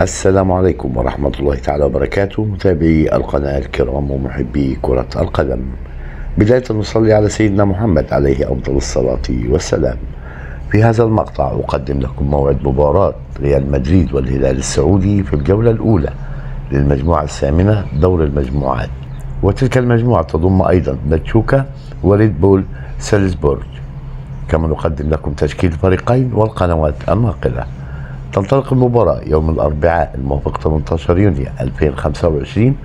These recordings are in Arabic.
السلام عليكم ورحمة الله تعالى وبركاته، متابعي القناة الكرام ومحبي كرة القدم. بداية نصلي على سيدنا محمد عليه أفضل الصلاة والسلام. في هذا المقطع أقدم لكم موعد مباراة ريال مدريد والهلال السعودي في الجولة الأولى للمجموعة الثامنة دور المجموعات، وتلك المجموعة تضم أيضا باتشوكا وريد بول سالزبورغ. كما نقدم لكم تشكيل الفريقين والقنوات الناقلة. تنطلق المباراة يوم الأربعاء الموافق 18 يونيو 2025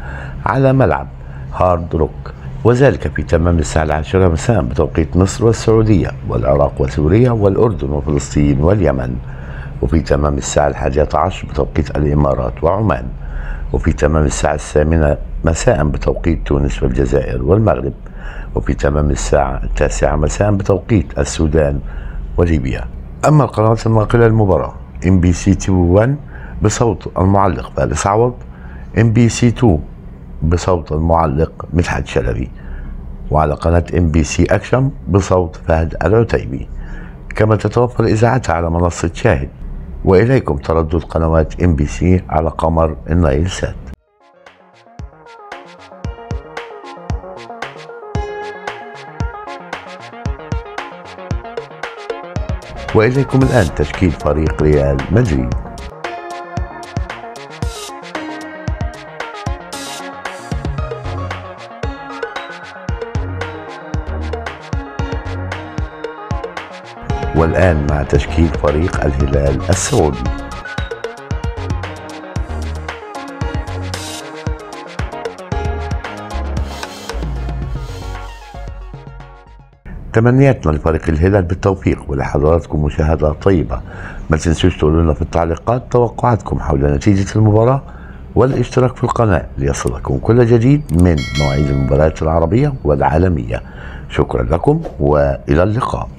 على ملعب هارد روك، وذلك في تمام الساعة 10 مساء بتوقيت مصر والسعودية والعراق وسوريا والأردن وفلسطين واليمن، وفي تمام الساعة 11 بتوقيت الإمارات وعمان، وفي تمام الساعة 8 مساء بتوقيت تونس والجزائر والمغرب، وفي تمام الساعة 9 مساء بتوقيت السودان وليبيا. أما القنوات الناقلة للمباراة: MBC 2 بصوت المعلق فارس عوض، MBC 2 بصوت المعلق مدحت شلبي، وعلى قناة MBC أكشن بصوت فهد العتيبي. كما تتوفر إذاعتها على منصة شاهد، وإليكم تردد قنوات MBC على قمر النايل سات. وإليكم الآن تشكيل فريق ريال مدريد. والآن مع تشكيل فريق الهلال السعودي. تمنياتنا لفريق الهلال بالتوفيق، ولحضراتكم مشاهدة طيبة. ما تنسوش تقولوا لنا في التعليقات توقعاتكم حول نتيجة المباراة، والاشتراك في القناة ليصلكم كل جديد من مواعيد المباريات العربية والعالمية. شكرا لكم وإلى اللقاء.